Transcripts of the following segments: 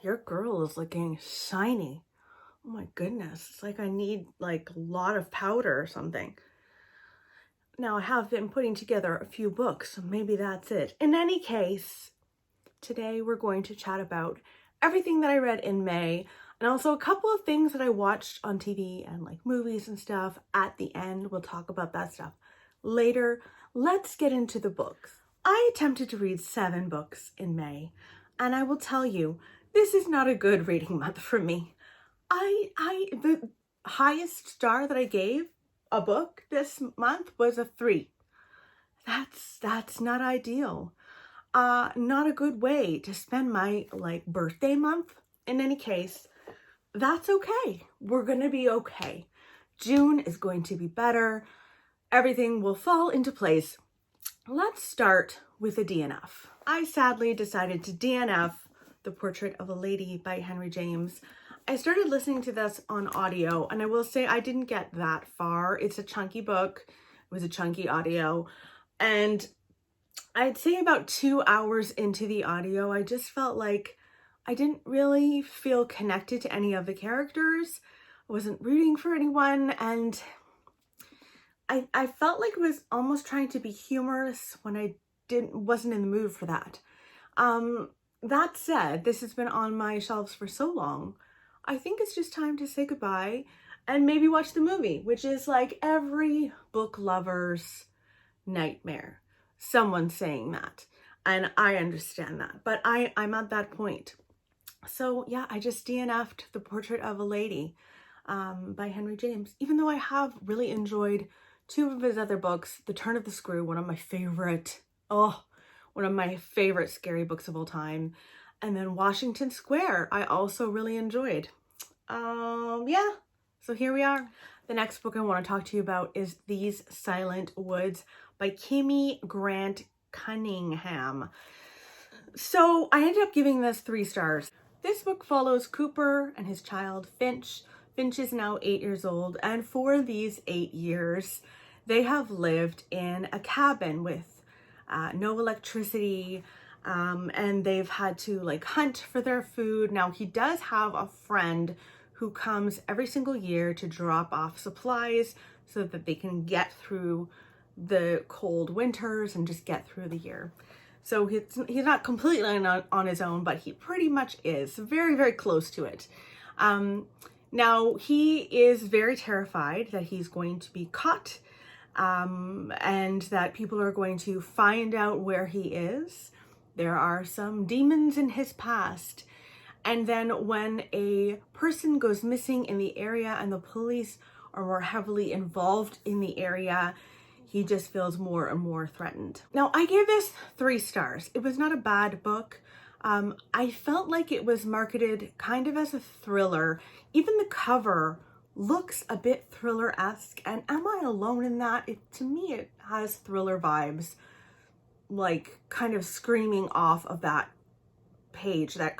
Your girl is looking shiny. Oh my goodness. It's like I need like a lot of powder or something. Now I have been putting together a few books, so maybe that's it. In any case, today we're going to chat about everything that I read in May and also a couple of things that I watched on TV and like movies and stuff. At the end, we'll talk about that stuff later. Let's get into the books. I attempted to read 7 books in May, and I will tell you, this is not a good reading month for me. The highest star that I gave a book this month was a 3. That's not ideal. Not a good way to spend my like birthday month. In any case, that's okay. We're gonna be okay. June is going to be better. Everything will fall into place. Let's start with a DNF. I sadly decided to DNF The Portrait of a Lady by Henry James. I started listening to this on audio, and I will say I didn't get that far. It's a chunky book. It was a chunky audio, and I'd say about 2 hours into the audio, I just felt like I didn't really feel connected to any of the characters. I wasn't rooting for anyone, and I felt like it was almost trying to be humorous when I wasn't in the mood for that. That said, this has been on my shelves for so long. I think it's just time to say goodbye and maybe watch the movie, which is like every book lover's nightmare. Someone saying that, and I understand that, but I'm at that point. So yeah, I just DNF'd The Portrait of a Lady by Henry James, even though I have really enjoyed 2 of his other books. The Turn of the Screw, one of my favorite scary books of all time. And then Washington Square, I also really enjoyed. Yeah, so here we are. The next book I want to talk to you about is These Silent Woods by Kimmy Grant Cunningham. So I ended up giving this 3 stars. This book follows Cooper and his child Finch. Finch is now 8 years old, and for these 8 years, they have lived in a cabin with no electricity, and they've had to like hunt for their food. Now he does have a friend who comes every single year to drop off supplies so that they can get through the cold winters and just get through the year. So he's not completely on his own, but he pretty much is very, very close to it. Now he is very terrified that he's going to be caught, and that people are going to find out where he is. There are some demons in his past. And then when a person goes missing in the area and the police are more heavily involved in the area, he just feels more and more threatened. Now, I gave this 3 stars. It was not a bad book. I felt like it was marketed kind of as a thriller. Even the cover looks a bit thriller-esque, and am I alone in that? To me, it has thriller vibes, like kind of screaming off of that page, that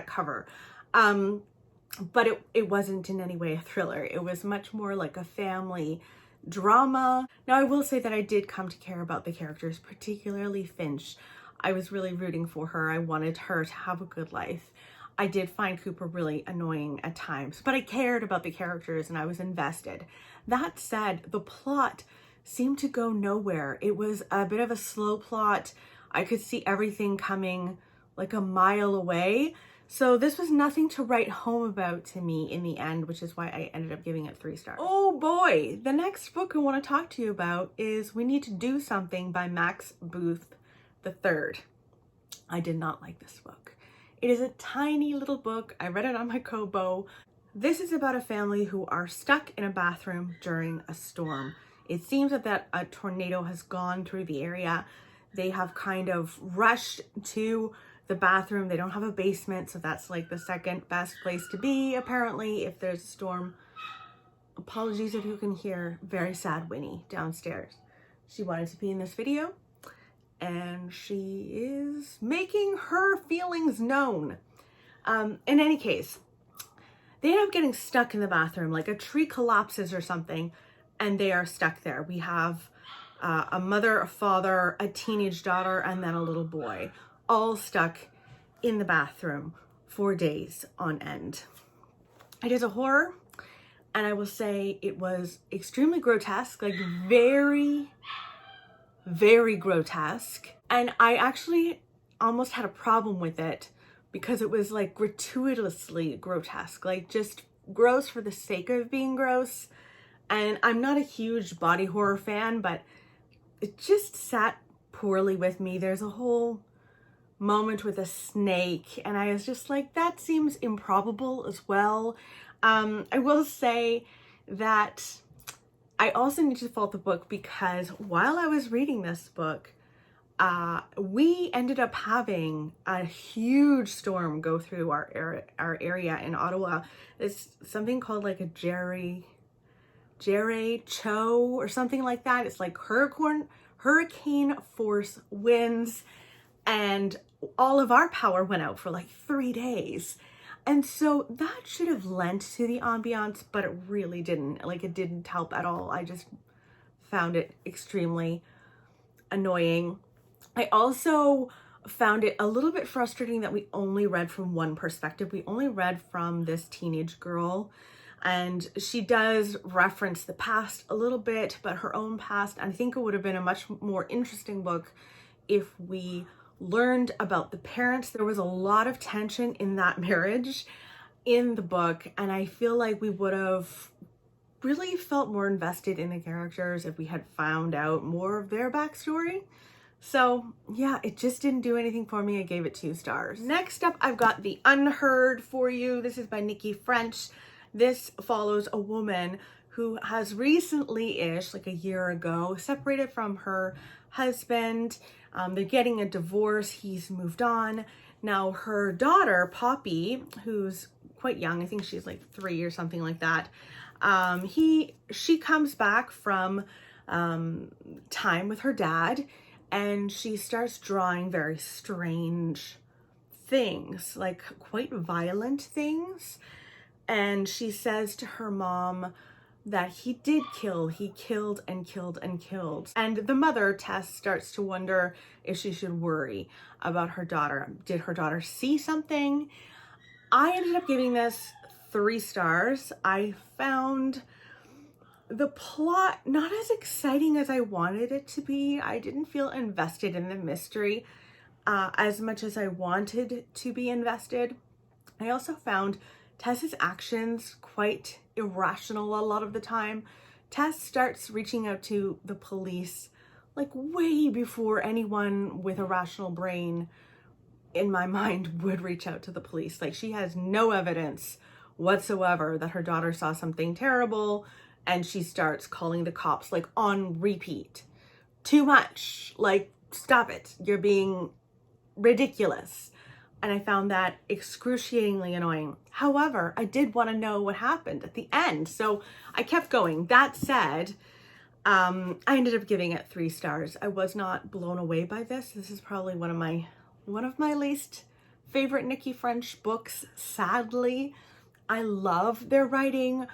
cover. But it wasn't in any way a thriller. It was much more like a family drama. Now, I will say that I did come to care about the characters, particularly Finch. I was really rooting for her. I wanted her to have a good life. I did find Cooper really annoying at times, but I cared about the characters and I was invested. That said, the plot seemed to go nowhere. It was a bit of a slow plot. I could see everything coming like a mile away. So this was nothing to write home about to me in the end, which is why I ended up giving it 3 stars. Oh boy, the next book I want to talk to you about is We Need to Do Something by Max Booth III. I did not like this book. It is a tiny little book. I read it on my Kobo. This is about a family who are stuck in a bathroom during a storm. It seems that a tornado has gone through the area. They have kind of rushed to the bathroom. They don't have a basement, so that's like the second best place to be, apparently, if there's a storm. Apologies if you can hear very sad Winnie downstairs. She wanted to be in this video, and she is making her feelings known. In any case, they end up getting stuck in the bathroom, like a tree collapses or something, and they are stuck there. We have a mother, a father, a teenage daughter, and then a little boy, all stuck in the bathroom for days on end. It is a horror, and I will say it was extremely grotesque, like very, very grotesque. And I actually almost had a problem with it because it was like gratuitously grotesque, like just gross for the sake of being gross. And I'm not a huge body horror fan, but it just sat poorly with me. There's a whole moment with a snake, and I was just like, that seems improbable as well. I will say that I also need to fault the book because while I was reading this book, we ended up having a huge storm go through our area in Ottawa. It's something called like a Jerry Cho or something like that. It's like hurricane force winds, and all of our power went out for like 3 days. And so that should have lent to the ambiance, but it really didn't. Like, it didn't help at all. I just found it extremely annoying. I also found it a little bit frustrating that we only read from one perspective. We only read from this teenage girl, and she does reference the past a little bit, but her own past. I think it would have been a much more interesting book if we learned about the parents. There was a lot of tension in that marriage in the book, and I feel like we would have really felt more invested in the characters if we had found out more of their backstory. So yeah, it just didn't do anything for me. I gave it 2 stars. Next up, I've got The Unheard for you. This is by Nikki French. This follows a woman who has recently-ish, like a year ago, separated from her husband. They're getting a divorce. He's moved on. Now her daughter, Poppy, who's quite young, I think she's like 3 or something like that. She comes back from time with her dad, and she starts drawing very strange things, like quite violent things. And she says to her mom that he did kill. He killed and killed and killed. And the mother, Tess, starts to wonder if she should worry about her daughter. Did her daughter see something? I ended up giving this 3 stars. I found the plot not as exciting as I wanted it to be. I didn't feel invested in the mystery as much as I wanted to be invested. I also found Tess's actions quite irrational a lot of the time. Tess starts reaching out to the police like way before anyone with a rational brain, in my mind, would reach out to the police. Like, she has no evidence whatsoever that her daughter saw something terrible, and she starts calling the cops like on repeat. Too much. Like, stop it. You're being ridiculous. And I found that excruciatingly annoying. However, I did want to know what happened at the end, so I kept going. That said, I ended up giving it 3 stars. I was not blown away by this. This is probably one of my least favorite Nikki French books, sadly. I love their writing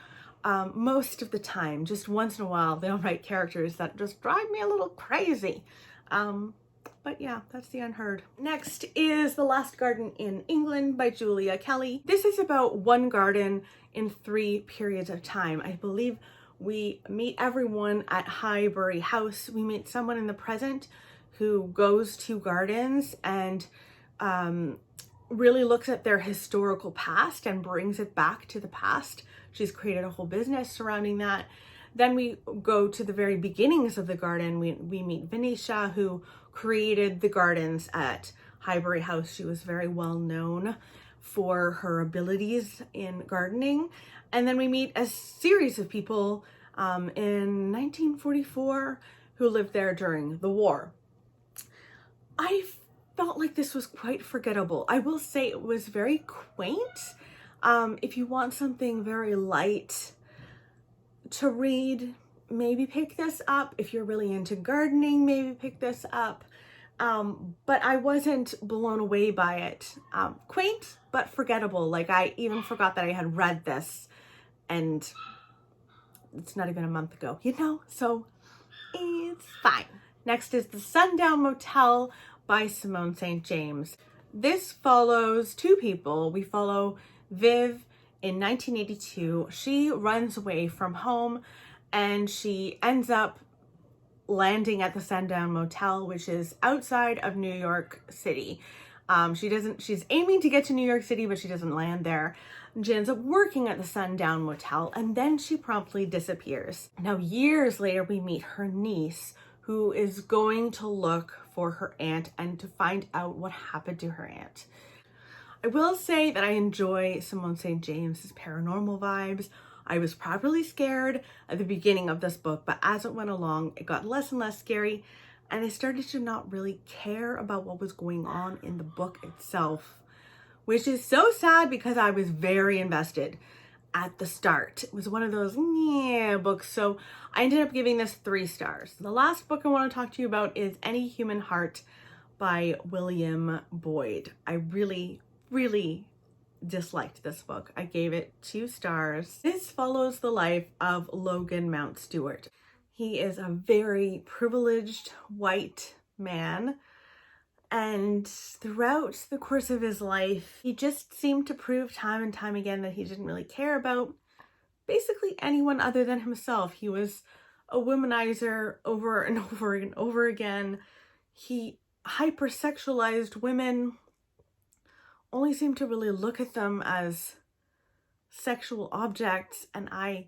most of the time. Just once in a while, they'll write characters that just drive me a little crazy. But yeah, that's The Unheard. Next is The Last Garden in England by Julia Kelly. This is about one garden in 3 periods of time. I believe we meet everyone at Highbury House. We meet someone in the present who goes to gardens and really looks at their historical past and brings it back to the past. She's created a whole business surrounding that. Then we go to the very beginnings of the garden. We meet Venetia, who created the gardens at Highbury House. She was very well known for her abilities in gardening. And then we meet a series of people in 1944 who lived there during the war. I felt like this was quite forgettable. I will say it was very quaint. If you want something very light to read, maybe pick this up. If you're really into gardening, maybe pick this up. But I wasn't blown away by it. Quaint, but forgettable. Like, I even forgot that I had read this, and it's not even a month ago, you know? So it's fine. Next is The Sundown Motel by Simone St. James. This follows two people. We follow Viv in 1982. She runs away from home and she ends up landing at the Sundown Motel, which is outside of New York City. She's aiming to get to New York City, but she doesn't land there. She ends up working at the Sundown Motel, and then she promptly disappears. Now, years later, we meet her niece, who is going to look for her aunt and to find out what happened to her aunt. I will say that I enjoy Simone St. James's paranormal vibes. I was properly scared at the beginning of this book, but as it went along, it got less and less scary, and I started to not really care about what was going on in the book itself, which is so sad because I was very invested at the start. It was one of those books, so I ended up giving this 3 stars. The last book I want to talk to you about is Any Human Heart by William Boyd. I really disliked this book. I gave it 2 stars. This follows the life of Logan Mount Stewart. He is a very privileged white man, and throughout the course of his life, he just seemed to prove time and time again that he didn't really care about basically anyone other than himself. He was a womanizer over and over and over again. He hypersexualized women, only seemed to really look at them as sexual objects, and I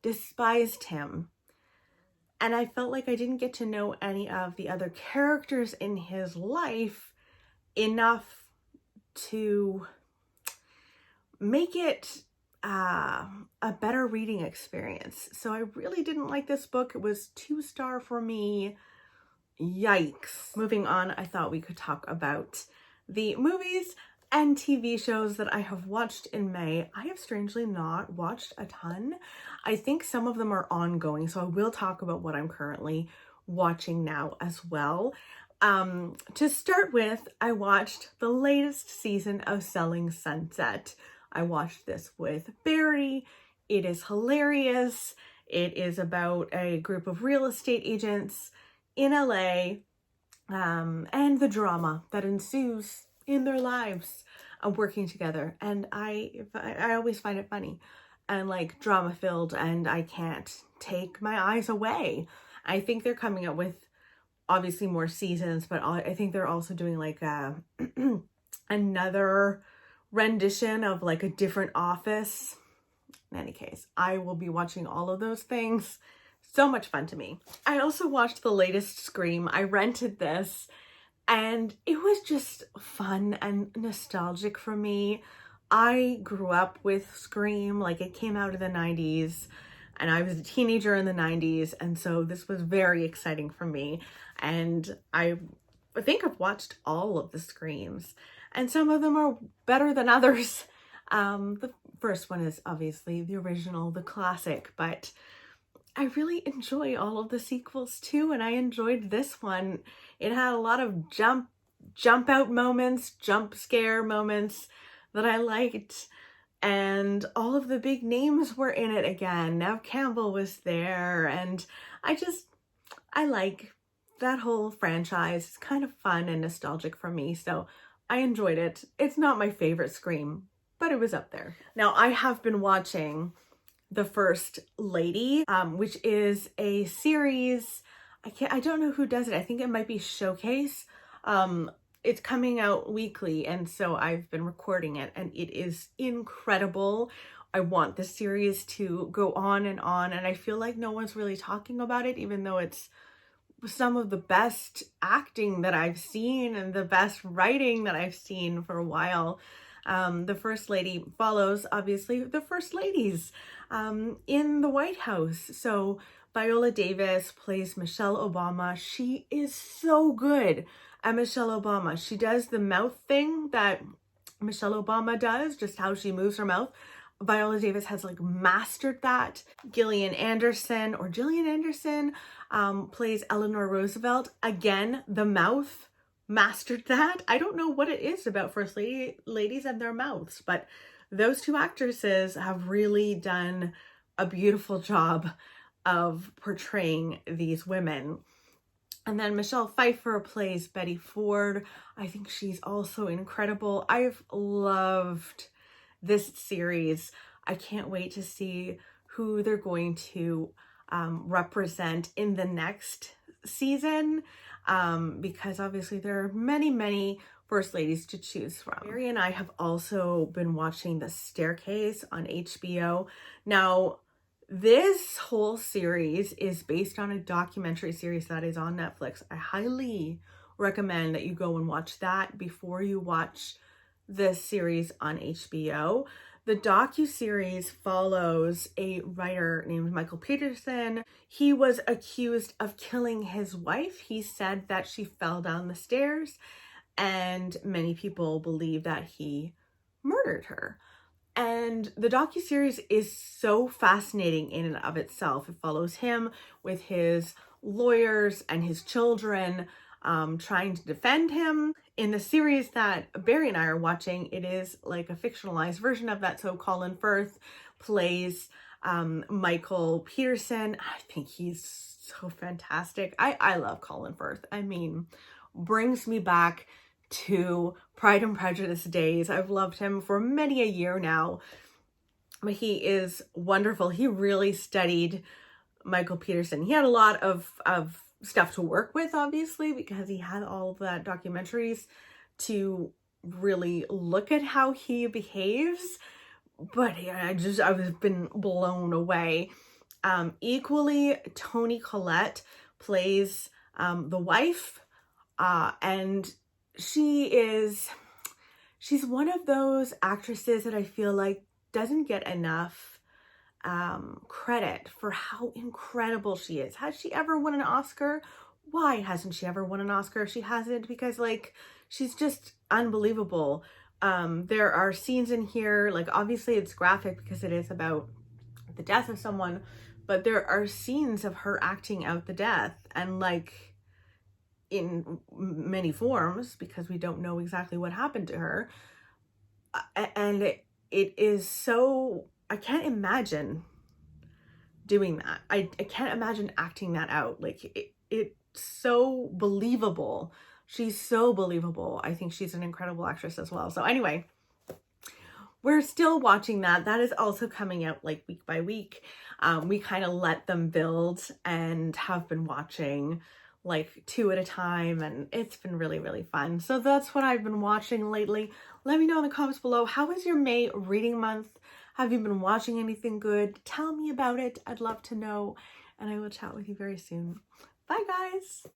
despised him. And I felt like I didn't get to know any of the other characters in his life enough to make it a better reading experience. So I really didn't like this book. It was 2-star for me. Yikes. Moving on, I thought we could talk about the movies and TV shows that I have watched in May. I have strangely not watched a ton. I think some of them are ongoing, so I will talk about what I'm currently watching now as well. To start with, I watched the latest season of Selling Sunset. I watched this with Barry. It is hilarious. It is about a group of real estate agents in LA, and the drama that ensues in their lives working together. And I always find it funny and like drama filled, and I can't take my eyes away. I think they're coming up with obviously more seasons, but I think they're also doing like another rendition of like a different Office. In any case, I will be watching all of those things. So much fun to me. I also watched the latest Scream. I rented this, and it was just fun and nostalgic for me. I grew up with Scream, like it came out in the 90s, and I was a teenager in the 90s, and so this was very exciting for me. And I think I've watched all of the Screams, and some of them are better than others. The first one is obviously the original, the classic, but I really enjoy all of the sequels too, and I enjoyed this one. It had a lot of jump out moments, jump scare moments that I liked, and all of the big names were in it again. Neve Campbell was there, and I like that whole franchise. It's kind of fun and nostalgic for me, so I enjoyed it. It's not my favorite Scream, but it was up there. Now, I have been watching The First Lady, which is a series. I don't know who does it. I think it might be Showcase. It's coming out weekly, and so I've been recording it, and it is incredible. I want the series to go on, and I feel like no one's really talking about it, even though it's some of the best acting that I've seen and the best writing that I've seen for a while. The First Lady follows, obviously, the First Ladies in the White House. So Viola Davis plays Michelle Obama. She is so good at Michelle Obama. She does the mouth thing that Michelle Obama does, just how she moves her mouth. Viola Davis has like mastered that. Gillian Anderson plays Eleanor Roosevelt. Again, the mouth, mastered that. I don't know what it is about First Ladies and their mouths, but those two actresses have really done a beautiful job of portraying these women. And then Michelle Pfeiffer plays Betty Ford. I think she's also incredible. I've loved this series. I can't wait to see who they're going to represent in the next season, because obviously there are many, many first ladies to choose from. Mary and I have also been watching The Staircase on HBO. Now, this whole series is based on a documentary series that is on Netflix. I highly recommend that you go and watch that before you watch this series on HBO. The docu-series follows a writer named Michael Peterson. He was accused of killing his wife. He said that she fell down the stairs, and many people believe that he murdered her. And the docuseries is so fascinating in and of itself. It follows him with his lawyers and his children trying to defend him. In the series that Barry and I are watching, it is like a fictionalized version of that. So Colin Firth plays Michael Peterson. I think he's so fantastic. I love Colin Firth. I mean, brings me back to Pride and Prejudice days. I've loved him for many a year now, but he is wonderful. He really studied Michael Peterson. He had a lot of stuff to work with, obviously, because he had all of that documentaries to really look at how he behaves. But yeah, I've been blown away. Equally, Toni Collette plays the wife, and she's one of those actresses that I feel like doesn't get enough credit for how incredible she is. Has she ever won an Oscar? Why hasn't she ever won an Oscar? She hasn't, because like she's just unbelievable. There are scenes in here, like obviously it's graphic because it is about the death of someone, but there are scenes of her acting out the death, and like in many forms, because we don't know exactly what happened to her. And it is so, I can't imagine doing that. I can't imagine acting that out. Like it's so believable. She's so believable. I think she's an incredible actress as well. So anyway, we're still watching that. That is also coming out like week by week. We kind of let them build and have been watching like 2 at a time, and it's been really, really fun. So that's what I've been watching lately. Let me know in the comments below, how was your May reading month? Have you been watching anything good? Tell me about it. I'd love to know, and I will chat with you very soon. Bye guys.